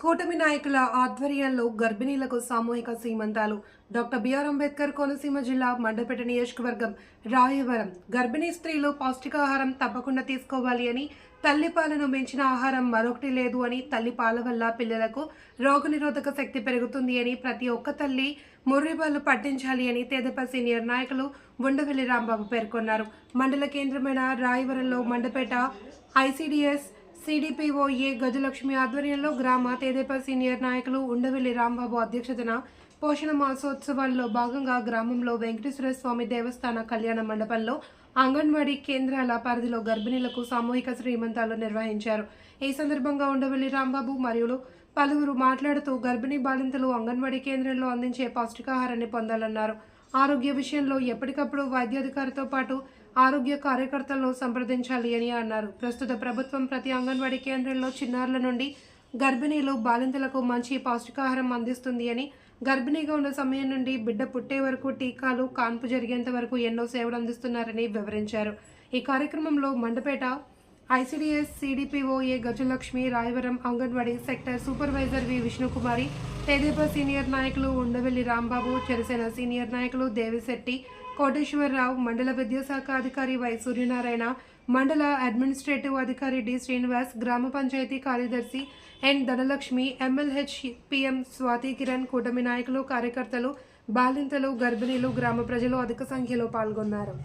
కూటమి నాయకుల ఆధ్వర్యంలో గర్భిణీలకు సామూహిక సీమంతాలు. డాక్టర్ బిఆర్ అంబేద్కర్ కోనసీమ జిల్లా మండపేట నియోజకవర్గం రాయవరం. గర్భిణీ స్త్రీలు పౌష్టికాహారం తప్పకుండా తీసుకోవాలి అని, తల్లిపాలను మించిన ఆహారం మరొకటి లేదు అని, తల్లిపాల వల్ల పిల్లలకు రోగనిరోధక శక్తి పెరుగుతుంది అని, ప్రతి ఒక్క తల్లి ముర్రిబాలు పట్టించాలి అని తెదేపా సీనియర్ నాయకులు ఉండవెల్లి రాంబాబు పేర్కొన్నారు. మండల కేంద్రమైన రాయవరంలో మండపేట ఐసీడీఎస్ సిడిపిఓఏ గజలక్ష్మి ఆధ్వర్యంలో గ్రామ తెదేపా సీనియర్ నాయకులు ఉండవెల్లి రాంబాబు అధ్యక్షతన పోషణ మాసోత్సవాల్లో భాగంగా గ్రామంలో వెంకటేశ్వర స్వామి దేవస్థాన కళ్యాణ మండపంలో అంగన్వాడీ కేంద్రాల పరిధిలో గర్భిణీలకు సామూహిక శ్రీమంతాలు నిర్వహించారు. ఈ సందర్భంగా ఉండవెల్లి రాంబాబు మరియు పలువురు మాట్లాడుతూ గర్భిణీ బాలింతలు అంగన్వాడీ కేంద్రంలో అందించే పౌష్టికాహారాన్ని పొందాలన్నారు. ఆరోగ్య విషయంలో ఎప్పటికప్పుడు వైద్యాధికారితో పాటు ఆరోగ్య కార్యకర్తలను సంప్రదించాలి అని అన్నారు. ప్రస్తుత ప్రభుత్వం ప్రతి అంగన్వాడీ కేంద్రంలో చిన్నారుల నుండి గర్భిణీలు బాలింతలకు మంచి పౌష్టికాహారం అందిస్తుంది అని, గర్భిణీగా ఉన్న సమయం నుండి బిడ్డ పుట్టే వరకు టీకాలు, కాన్పు జరిగేంత వరకు ఎన్నో సేవలు అందిస్తున్నారని వివరించారు. ఈ కార్యక్రమంలో Mandapeta ICDS CDPO A Gajalakshmi, Rayavaram anganwadi sector supervisor V Vishnukumari, Tedepa senior నాయకులు ఉండవెల్లి రాంబాబు, జనసేన సీనియర్ నాయకులు దేవిశెట్టి కోటేశ్వరరావు, మండల విద్యాశాఖ అధికారి వై సూర్యనారాయణ, మండల అడ్మినిస్ట్రేటివ్ అధికారి డి శ్రీనివాస్, గ్రామ పంచాయతీ కార్యదర్శి ఎన్ ధనలక్ష్మి, ఎంఎల్హెచ్ పిఎం స్వాతి కిరణ్, కూటమి నాయకులు, కార్యకర్తలు, బాలింతలు, గర్భిణీలు, గ్రామ ప్రజలు అధిక సంఖ్యలో పాల్గొన్నారు.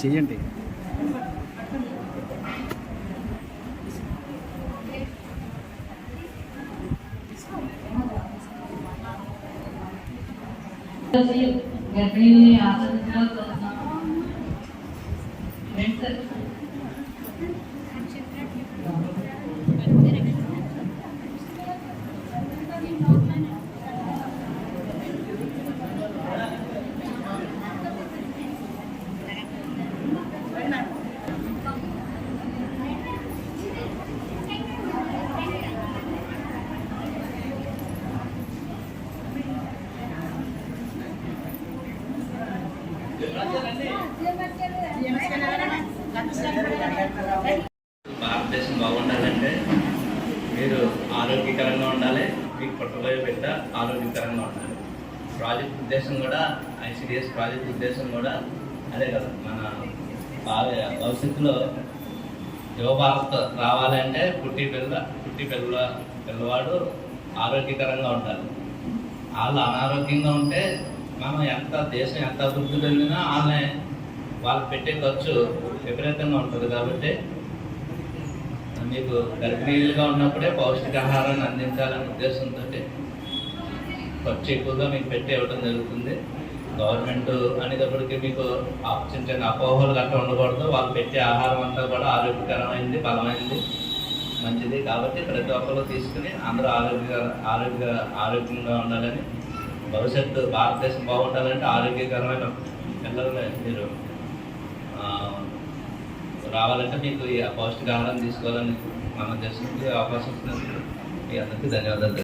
చెయ్యండి. గర్భిణీని ఆనందించాల్సిన భారతదేశం బాగుండాలంటే మీరు ఆరోగ్యకరంగా ఉండాలి, మీకు పుట్టబోయే బిడ్డ ఆరోగ్యకరంగా ఉండాలి. ప్రాజెక్ట్ ఉద్దేశం కూడా, ఐసీడీఎస్ ప్రాజెక్ట్ ఉద్దేశం కూడా అదే కదా. మన భవిష్యత్తులో యువ భారత్ రావాలంటే పుట్టి పిల్లవాడు ఆరోగ్యకరంగా ఉండాలి. వాళ్ళు అనారోగ్యంగా ఉంటే మనం దేశం ఎంత అభివృద్ధి చెందినా వాళ్ళు పెట్టే ఖర్చు విపరీతంగా ఉంటుంది. కాబట్టి మీకు గర్భిణీలుగా ఉన్నప్పుడే పౌష్టికాహారాన్ని అందించాలనే ఉద్దేశంతో ఖర్చు ఎక్కువగా మీకు పెట్టి ఇవ్వడం జరుగుతుంది. గవర్నమెంట్ అనేటప్పటికీ మీకు చిన్న చిన్న అపోహలు గట్రా ఉండకూడదు. వాళ్ళు పెట్టే ఆహారం అంతా కూడా ఆరోగ్యకరమైంది, బలమైంది, మంచిది. కాబట్టి ప్రతి ఒక్కరు తీసుకుని అందరూ ఆరోగ్యంగా ఉండాలని, భవిష్యత్తు భారతదేశం బాగుండాలంటే ఆరోగ్యకరమైన పిల్లలు మీరు రావాలంటే మీకు ఈ పౌష్టికాహారం తీసుకోవాలని మనం చేసినందుకు అవకాశం ఇచ్చినందుకు మీ అందరికీ ధన్యవాదాలు.